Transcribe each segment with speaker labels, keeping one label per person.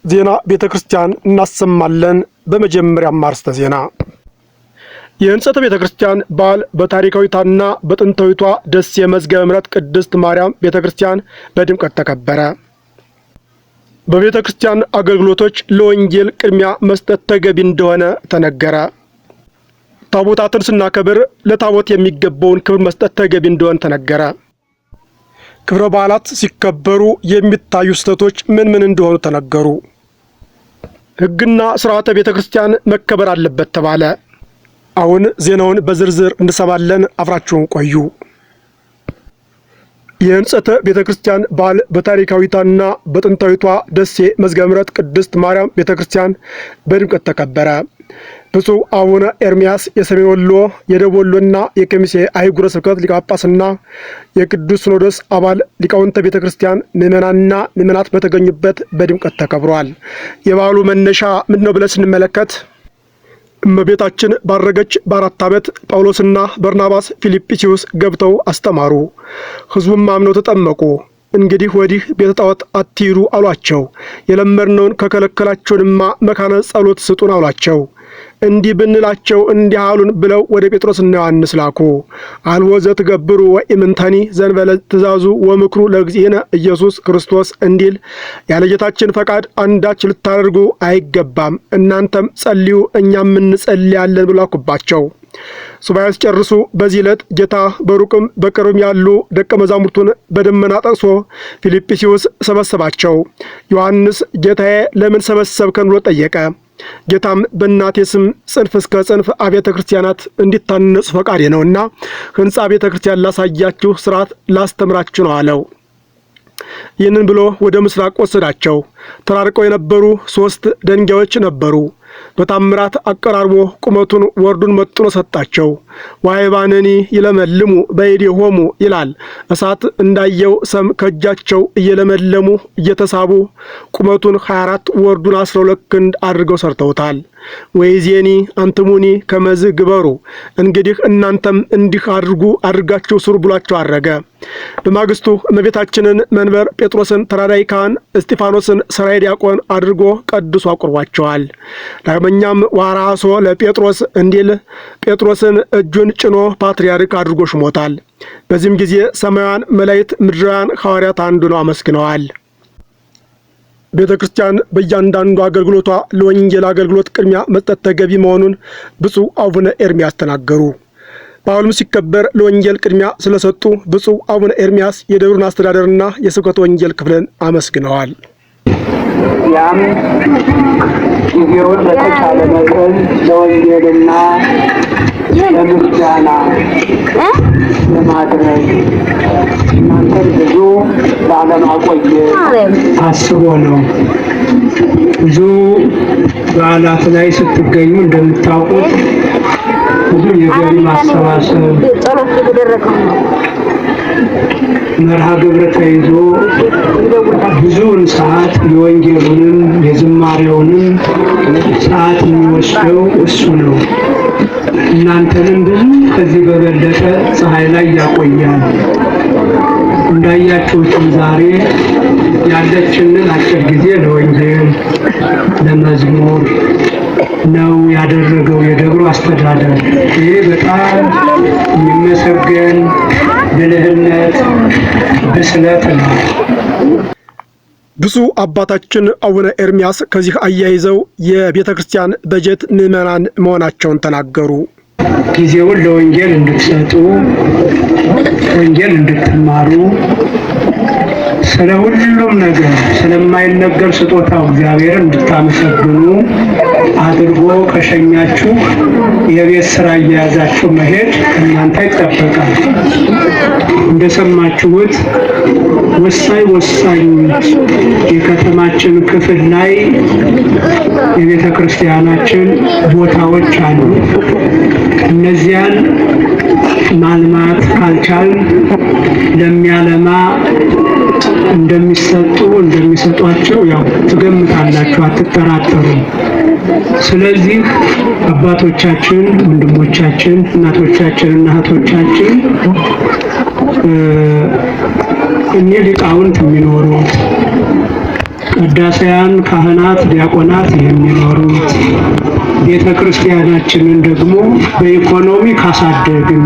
Speaker 1: ዜና ቤተክርስቲያን እናሰማለን። በመጀመሪያም አርዕስተ ዜና። የሕንጸተ ቤተክርስቲያን በዓል በታሪካዊቷና በጥንታዊቷ ደሴ መዝገበ ምሕረት ቅድስት ማርያም ቤተክርስቲያን በድምቀት ተከበረ። በቤተክርስቲያን አገልግሎቶች ለወንጌል ቅድሚያ መስጠት ተገቢ እንደሆነ ተነገረ። ታቦታትን ስናከብር ለታቦት የሚገባውን ክብር መስጠት ተገቢ እንደሆነ ተነገረ። ክብረ በዓላት ሲከበሩ የሚታዩ ስህተቶች ምን እንደሆኑ ተነገሩ። ሕግና ሥርዓተ ቤተክርስቲያን መከበር አለበት ተባለ። አሁን ዜናውን በዝርዝር እንሰማለን። አብራችሁን ቆዩ። የሕንጸተ ቤተክርስቲያን በዓል በታሪካዊቷና በጥንታዊቷ ደሴ መዝገበ ምሕረት ቅድስት ማርያም ቤተክርስቲያን በድምቀት ተከበረ። ብፁዕ አቡነ ኤርምያስ የሰሜን ወሎ፣ የደቡብ ወሎና የከሚሴ አህጉረ ስብከት ሊቀ ጳጳስና የቅዱስ ሲኖዶስ አባል ሊቃውንተ ቤተክርስቲያን ምዕመናንና ምዕመናት በተገኙበት በድምቀት ተከብሯል። የበዓሉ መነሻ ምንድን ነው ብለን ስንመለከት እመቤታችን ባረገች በ4 ዓመት ጳውሎስና በርናባስ ፊልጵስዩስ ገብተው አስተማሩ። ሕዝቡም አምነው ተጠመቁ። እንግዲህ ወዲህ ቤተ ጣዖት አትሂዱ አሏቸው። የለመድነውን ከከለከላችሁንማ መካነ ጸሎት ስጡን አሏቸው። እንዲህ ብንላቸው እንዲህ አሉን ብለው ወደ ጴጥሮስና ዮሐንስ ላኩ። አልቦ ዘትገብሩ ወኢምንተኒ ዘእንበለ ትእዛዙ ወምክሩ ለእግዚእነ ኢየሱስ ክርስቶስ እንዲል ያለ ጌታችን ፈቃድ አንዳች ልታደርጉ አይገባም። እናንተም ጸልዩ እኛም እንጸልያለን ብለው ላኩባቸው። ሱባኤ ሲጨርሱ በዚህ ዕለት ጌታ በሩቅም በቅርብም ያሉ ደቀ መዛሙርቱን በደመና ጠቅሶ ፊልጵስዩስ ሰበሰባቸው። ዮሐንስ ጌታዬ ለምን ሰበሰብከን ብሎ ጠየቀ። ጌታም በእናቴ ስም ጽንፍ እስከ ጽንፍ አብያተ ክርስቲያናት እንዲታነጹ ፈቃዴ ነውና ሕንጻ ቤተ ክርስቲያን ላሳያችሁ፣ ሥርዓት ላስተምራችሁ ነው አለው። ይህንን ብሎ ወደ ምስራቅ ወሰዳቸው። ተራርቀው የነበሩ 3 ደንጋዮች ነበሩ። በታምራት አቀራርቦ ቁመቱን ወርዱን መጥኖ ሰጣቸው። ዋይባነኒ ይለመልሙ በእዴሆሙ ይላል። እሳት እንዳየው ሰም ከእጃቸው እየለመለሙ እየተሳቡ ቁመቱን 24 ወርዱን 12 ክንድ አድርገው ሰርተውታል። ወይዜኒ አንትሙኒ ከመዝ ግበሩ፣ እንግዲህ እናንተም እንዲህ አድርጋችሁ ስሩ ብሏቸው አረገ። በማግስቱ እመቤታችንን መንበር፣ ጴጥሮስን ተራዳይ ካህን፣ እስጢፋኖስን ሰራይ ዲያቆን አድርጎ ቀድሶ አቁርቧቸዋል። ዳግመኛም ዋራሶ ለጴጥሮስ እንዲል ጴጥሮስን እጁን ጭኖ ፓትርያርክ አድርጎ ሽሞታል። በዚህም ጊዜ ሰማያውያን መላእክት ምድራውያን ሐዋርያት አንዱ ነው አመስግነዋል። ቤተ ክርስቲያን በእያንዳንዱ አገልግሎቷ ለወንጌል አገልግሎት ቅድሚያ መስጠት ተገቢ መሆኑን ብፁዕ አቡነ ኤርምያስ ተናገሩ። በዓሉም ሲከበር ለወንጌል ቅድሚያ ስለሰጡ ብፁዕ አቡነ ኤርምያስ የደብሩን አስተዳደርና የስብከተ ወንጌል ክፍልን አመስግነዋል።
Speaker 2: ያም ጊዜውን በተቻለ መጠን ለወንጌልና ለምስጋና ለማድረግ እናንተን ብዙ ላለማቆየት አስቦ ነው። ብዙ በዓላት ላይ ስትገኙ እንደምታውቁት ብዙ የገቢ ማሰባሰብ መርሃ ግብር ተይዞ ብዙውን ሰዓት የወንጌሉንም የዝማሬውንም ሰዓት የሚወስደው እሱ ነው። እናንተንም ብዙ ከዚህ በበለጠ ፀሐይ ላይ ያቆያል። እንዳያችሁትም ዛሬ ያለችንን አጭር ጊዜ ለወንጌል ለመዝሙር ነው ያደረገው የደብሩ አስተዳደር። ይሄ በጣም የሚመሰገን ብልህነት፣ ብስለት ነው።
Speaker 1: ብፁዕ አባታችን አቡነ ኤርምያስ ከዚህ አያይዘው የቤተ ክርስቲያን በጀት ምዕመናን መሆናቸውን ተናገሩ።
Speaker 2: ጊዜውን ለወንጌል እንድትሰጡ፣ ወንጌል እንድትማሩ፣ ስለ ሁሉም ነገር ስለማይነገር ስጦታው እግዚአብሔርን እንድታመሰግኑ አድርጎ ከሸኛችሁ የቤት ስራ እየያዛችሁ መሄድ እናንተ ይጠበቃል። እንደሰማችሁት ወሳኝ የከተማችን ክፍል ላይ የቤተ ክርስቲያናችን ቦታዎች አሉ። እነዚያን ማልማት ካልቻል ለሚያለማ እንደሚሰጧቸው ያው ትገምታላችሁ፣ አትጠራጠሩም። ስለዚህ አባቶቻችን፣ ወንድሞቻችን፣ እናቶቻችን እና እህቶቻችን እኒህ ሊቃውንት የሚኖሩት ቅዳሴያን ካህናት፣ ዲያቆናት የሚኖሩት ቤተ ክርስቲያናችንን ደግሞ በኢኮኖሚ ካሳደግን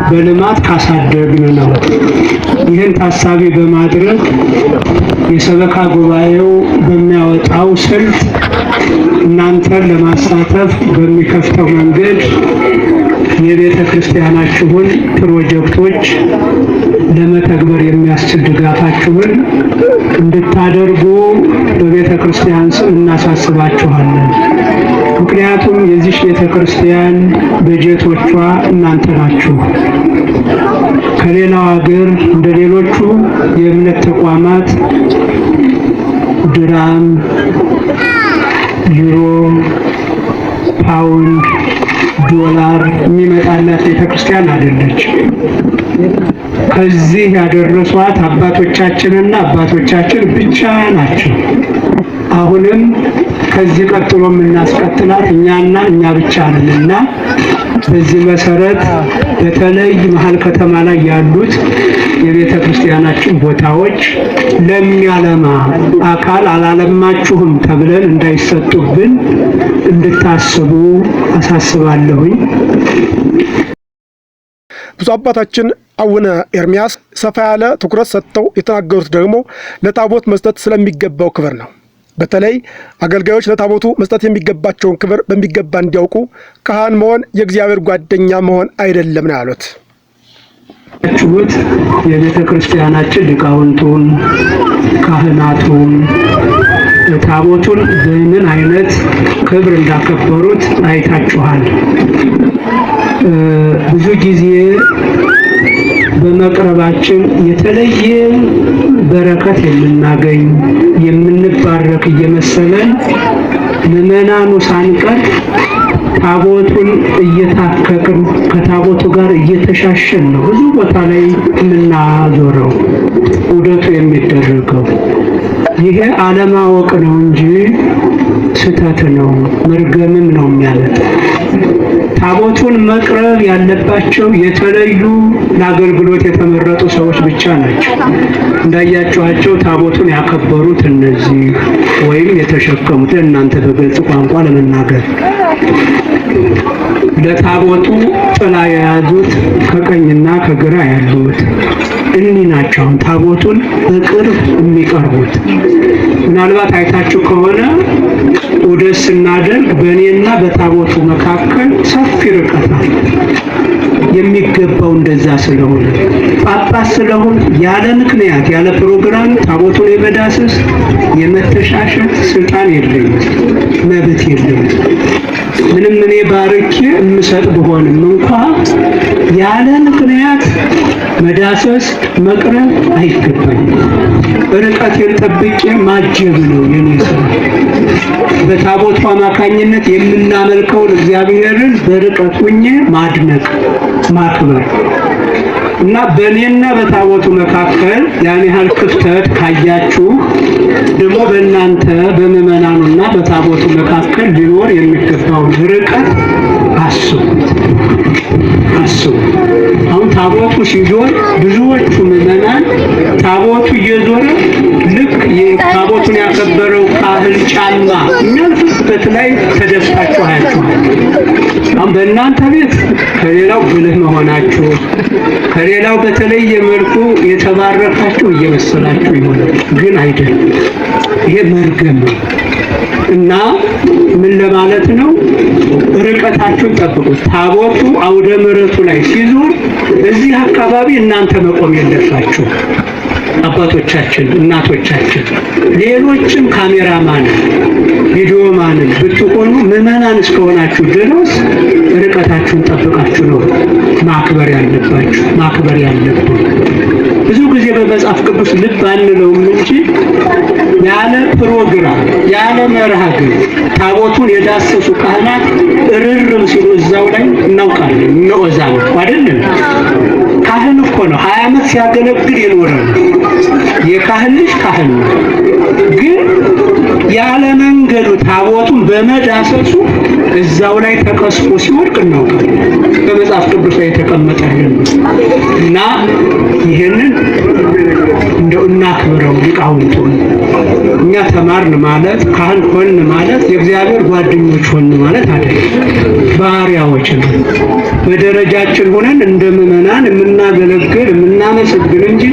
Speaker 2: በልማት ካሳደግን ነው። ይህን ታሳቢ በማድረግ የሰበካ ጉባኤው በሚያወጣው ስልት እናንተን ለማሳተፍ በሚከፍተው መንገድ የቤተ ክርስቲያናችሁን ፕሮጀክቶች ለመተግበር የሚያስችል ድጋፋችሁን እንድታደርጉ በቤተ ክርስቲያን ስም እናሳስባችኋለን። ምክንያቱም የዚህ ቤተ ክርስቲያን በጀቶቿ እናንተ ናችሁ። ከሌላው ሀገር እንደ ሌሎቹ የእምነት ተቋማት ድራም፣ ዩሮ፣ ፓውንድ፣ ዶላር የሚመጣላት ቤተ ክርስቲያን አይደለች። ከዚህ ያደረሷት አባቶቻችንና አባቶቻችን ብቻ ናቸው። አሁንም ከዚህ ቀጥሎ የምናስቀጥላት እኛና እኛ ብቻ ነንና በዚህ መሰረት በተለይ መሀል ከተማ ላይ ያሉት የቤተ ክርስቲያናችን ቦታዎች ለሚያለማ አካል አላለማችሁም ተብለን እንዳይሰጡብን እንድታስቡ አሳስባለሁኝ።
Speaker 1: ብፁዕ አባታችን አቡነ ኤርምያስ ሰፋ ያለ ትኩረት ሰጥተው የተናገሩት ደግሞ ለታቦት መስጠት ስለሚገባው ክብር ነው። በተለይ አገልጋዮች ለታቦቱ መስጠት የሚገባቸውን ክብር በሚገባ እንዲያውቁ ካህን መሆን የእግዚአብሔር ጓደኛ መሆን አይደለም ነው ያሉት።
Speaker 2: የቤተ ክርስቲያናችን ሊቃውንቱን፣ ካህናቱን ታቦቱን በምን አይነት ክብር እንዳከበሩት አይታችኋል። ብዙ ጊዜ በመቅረባችን የተለየ በረከት የምናገኝ የምንባረክ እየመሰለን ምዕመናኑ ሳንቀር ታቦቱን እየታከክን ከታቦቱ ጋር እየተሻሸን ነው ብዙ ቦታ ላይ የምናዞረው ውደቱ የሚደረገው። ይሄ አለማወቅ ነው እንጂ ስህተት ነው፣ መርገምም ነው የሚያመጣ። ታቦቱን መቅረብ ያለባቸው የተለዩ ለአገልግሎት የተመረጡ ሰዎች ብቻ ናቸው። እንዳያቸዋቸው ታቦቱን ያከበሩት እነዚህ ወይም የተሸከሙት እናንተ በግልጽ ቋንቋ ለመናገር ለታቦቱ ጥላ የያዙት ከቀኝና ከግራ ያሉት እኒህ ናቸው ታቦቱን በቅርብ የሚቀርቡት። ምናልባት አይታችሁ ከሆነ ውደስ ስናደርግ በእኔና በታቦቱ መካከል ሰፊ ርቀት አለ። የሚገባው እንደዛ ስለሆነ ጳጳስ ስለሆነ ያለ ምክንያት ያለ ፕሮግራም ታቦቱን የመዳሰስ የመተሻሸት ስልጣን የለኝም፣ መብት የለኝም። ምንም እኔ ባርኬ የምሰጥ ብሆንም እንኳ ያለ ምክንያት መዳሰስ መቅረብ አይገባኝም። ርቀቴን ጠብቄ ማጀብ ነው የኔ ስራ። በታቦቱ አማካኝነት የምናመልከውን እግዚአብሔርን በርቀት ሆኜ ማድነቅ ማክበር እና በእኔና በታቦቱ መካከል ያን ያህል ክፍተት ካያችሁ ደግሞ በእናንተ በምዕመናኑና በታቦቱ መካከል ሊኖር የሚገባውን ርቀት አስቡት። አሁን ታቦቱ ሲዞር ብዙዎቹ ምዕመናን ታቦቱ እየዞረ ልክ ታቦቱን ያከበረው ካህን ጫማ የሚያልፍበት ላይ ተደፍታችሁ አያችኋል። አሁን በእናንተ ቤት ከሌላው ብልህ መሆናችሁ ከሌላው በተለየ መልኩ የተባረካችሁ እየመሰላችሁ ይሆናል፣ ግን አይደለም። ይሄ መርገም ነው እና ምን ለማለት ነው? ርቀታችሁን ጠብቁት። ታቦቱ አውደ ምሕረቱ ላይ ሲዞር እዚህ አካባቢ እናንተ መቆም የለባችሁ። አባቶቻችን፣ እናቶቻችን፣ ሌሎችም ካሜራማን፣ ቪዲዮማን ብትሆኑ ምዕመናን እስከሆናችሁ ድረስ ርቀታችሁን ጠብቃችሁ ነው ማክበር ያለባችሁ ማክበር ያለብን። ብዙ ጊዜ በመጽሐፍ ቅዱስ ልብ አንለውም እንጂ ያለ ፕሮግራም ያለ መርሃ ግብር ታቦቱን የዳሰሱ ካህናት እርርም ሲሉ እዛው ላይ እናውቃለን። እንወዛ ነው አይደለም? ካህን እኮ ነው 20 ዓመት ሲያገለግል የኖረ ነው። የካህን ልጅ ካህን ነው። ግን ያለ መንገዱ ታቦቱን በመዳሰሱ እዛው ላይ ተቀስፎ ሲወድቅ እናውቃለን። በመጽሐፍ ቅዱስ ላይ የተቀመጠልን እና ይሄንን እንደ እንደው እናክብረው ሊቃውንቱን። እኛ ተማርን ማለት ካህን ሆንን ማለት የእግዚአብሔር ጓደኞች ሆንን ማለት አይደለም። ባሪያዎች ነው። በደረጃችን ሆነን እንደ ምዕመናን የምናገለግል የምናመሰግን እንጂ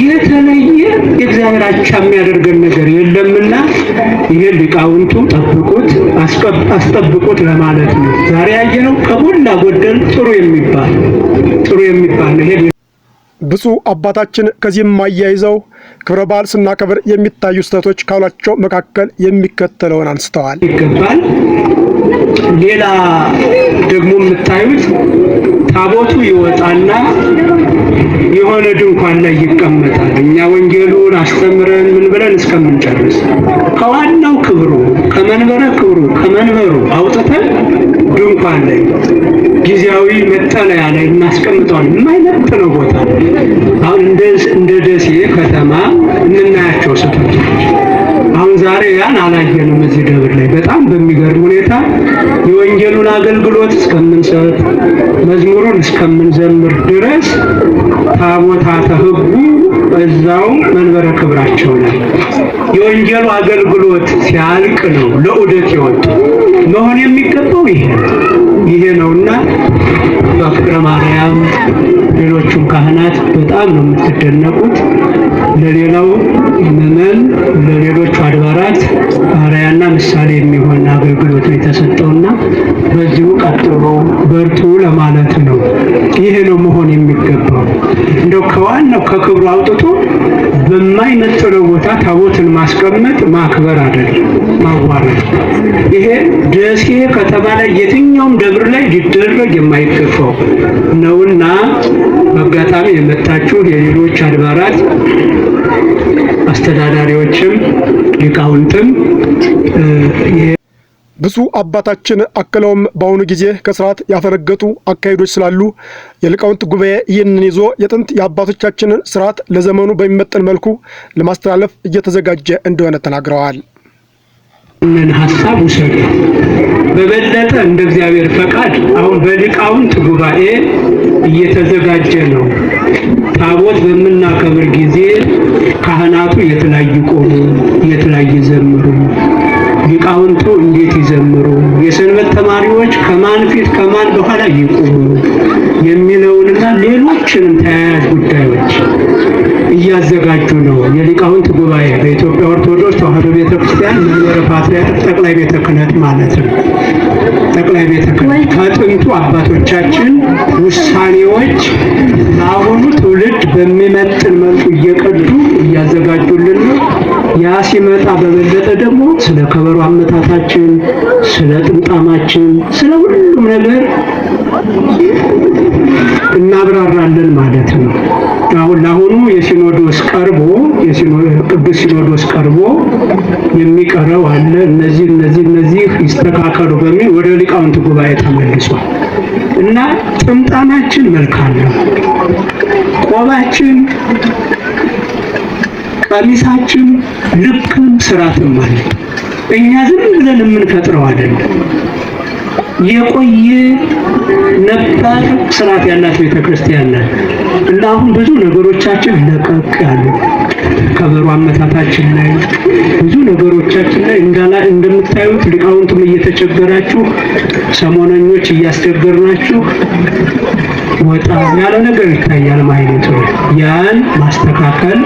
Speaker 2: የተለየ የእግዚአብሔር አቻ የሚያደርገን ነገር የለምና ይሄ ሊቃውንቱ ጠብቁት፣ አስጠብቁት ለማለት ነው። ዛሬ ያየነው ከሞላ ጎደል ጥሩ የሚባል ነው። ይሄ
Speaker 1: ብፁዕ አባታችን ከዚህም አያይዘው ክብረ በዓል ስናከብር የሚታዩ ስህተቶች ካሏቸው መካከል የሚከተለውን አንስተዋል።
Speaker 2: ይገባል። ሌላ ደግሞ የምታዩት ታቦቱ ይወጣና የሆነ ድንኳን ላይ ይቀመጣል። እኛ ወንጌሉን አስተምረን ምን ብለን እስከምንጨርስ ከዋናው ክብሩ ከመንበሩ አውጥተን ድንኳን ላይ ጊዜያዊ መጠለያ ላይ እናስቀምጠዋለን። የማይመጥነው ቦታ አሁን እንደ ደሴ ከተማ የምናያቸው ስህተቶች አሁን ዛሬ ያን አላየንም። እዚህ ደብር ላይ በጣም በሚገርም ሁኔታ የወንጌሉን አገልግሎት እስከምንሰጥ መዝሙሩን እስከምንዘምር ድረስ ታቦታተ ሕጉ እዛው መንበረ ክብራቸው ላይ የወንጌሉ አገልግሎት ሲያልቅ ነው ለዑደት የወጡ መሆን የሚገባው ይሄ ነውና በፍቅረ ማርያም ሌሎቹም ካህናት በጣም ነው የምትደነቁት። ለሌላው ምዕመን ለሌሎቹ አድባራት አርአያና ምሳሌ የሚሆን አገልግሎት ነው የተሰጠውና በዚሁ ቀጥሎ በርቱ ለማለት ነው። ይሄ ነው መሆን የሚገባው። እንደው ከዋናው ከክብሩ አውጥቶ በማይመጥነው ቦታ ታቦትን ማስቀመጥ ማክበር አይደለም፣ ማዋረድ። ይሄ ደሴ ከተማ ላይ የትኛውም ደብር ላይ ሊደረግ የማይገባው ነውና በአጋጣሚ የመጣችሁ የሌሎች አድባራት አስተዳዳሪዎችም ሊቃውንትም
Speaker 1: ብፁዕ አባታችን አክለውም በአሁኑ ጊዜ ከስርዓት ያፈነገጡ አካሄዶች ስላሉ የሊቃውንት ጉባኤ ይህንን ይዞ የጥንት የአባቶቻችንን ስርዓት ለዘመኑ በሚመጥን መልኩ ለማስተላለፍ እየተዘጋጀ እንደሆነ ተናግረዋል።
Speaker 2: ምን ሐሳብ ውሰዱ። በበለጠ እንደ እግዚአብሔር ፈቃድ አሁን በሊቃውንት ጉባኤ እየተዘጋጀ ነው። ታቦት በምናከብር ጊዜ ካህናቱ የት ላይ ይቆሙ፣ የት ላይ ይዘምሩ፣ ሊቃውንቱ እንዴት ይዘምሩ፣ የሰንበት ተማሪዎች ከማን ፊት ከማን በኋላ ይቆሙ የሚለውንና ሌሎችንም ተያያዥ ጉዳዮች እያዘጋጁ ነው። የሊቃውንት ጉባኤ በኢትዮጵያ ኦርቶዶክስ ተዋሕዶ ቤተክርስቲያን መንበረ ፓትርያርክ ጠቅላይ ቤተ ክህነት ማለት ነው። ጠቅላይ ቤተ ክህነት ከጥንቱ አባቶቻችን ውሳኔዎች ለአሁኑ ትውልድ በሚመጥን መልኩ እየቀዱ እያዘጋጁልን ነው። ያ ሲመጣ በበለጠ ደግሞ ስለ ከበሮ አመታታችን፣ ስለ ጥምጣማችን፣ ስለ ሁሉም ነገር እናብራራለን ማለት ነው። አሁን ለአሁኑ የሲኖዶስ ቅዱስ ሲኖዶስ ቀርቦ የሚቀረው አለ። እነዚህ ይስተካከሉ በሚል ወደ ሊቃውንት ጉባኤ ተመልሷል እና ጥምጣማችን መልካም ነው፣ ቆባችን ቀሚሳችን ልክም ስርዓትም አለ። እኛ ዝም ብለን የምንፈጥረው አይደለም። የቆየ ነባር ስርዓት ያላት ቤተክርስቲያን ናት እና አሁን ብዙ ነገሮቻችን ለቀቅ ያሉ ከበሮ አመታታችን ላይ ብዙ ነገሮቻችን ላይ እንደምታዩት ሊቃውንቱም እየተቸገራችሁ ሰሞነኞች እያስቸገርናችሁ ወጣ ያለ ነገር ይታያል ማለት ነው። ያን ማስተካከል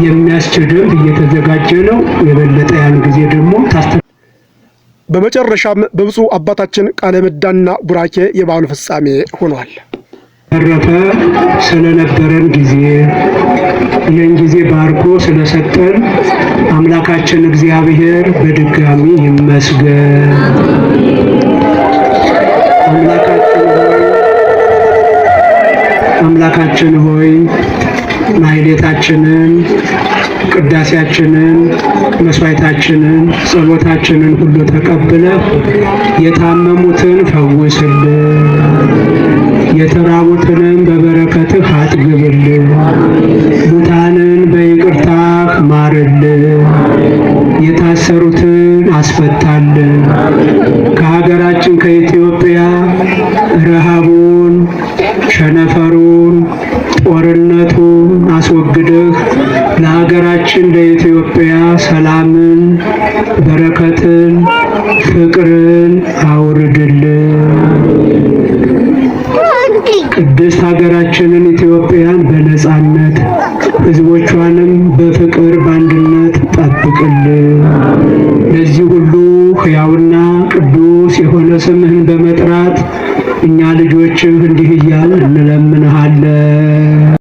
Speaker 2: የሚያስችል ደንብ እየተዘጋጀ ነው። የበለጠ ያን ጊዜ ደግሞ
Speaker 1: በመጨረሻም በብፁዕ አባታችን ቃለ ምዕዳንና ቡራኬ የበዓሉ ፍጻሜ ሆኗል።
Speaker 2: ተረፈ ስለነበረን ጊዜ ይህን ጊዜ ባርኮ ስለሰጠን አምላካችን እግዚአብሔር በድጋሚ ይመስገን። አምላካችን ሆይ ማህሌታችንን፣ ቅዳሴያችንን፣ መስዋዕታችንን፣ ጸሎታችንን ሁሉ ተቀብለ የታመሙትን ፈውስልን፣ የተራቡትንም በበረከትህ አጥግብልን፣ ሙታንን በይቅርታህ ማርልን፣ የታሰሩትን አስፈታልን። ከሀገራችን ከኢትዮጵያ ረሃቡን፣ ቸነፈሩን፣ ጦርነቱን አስወግደህ በረከትን፣ ፍቅርን አውርድልን። ቅድስት ሀገራችንን ኢትዮጵያን በነጻነት ሕዝቦቿንም በፍቅር በአንድነት ጠብቅልን። ለዚህ ሁሉ ሕያውና ቅዱስ የሆነ ስምህን በመጥራት እኛ ልጆችህ እንዲህ እያልን እንለምናለን።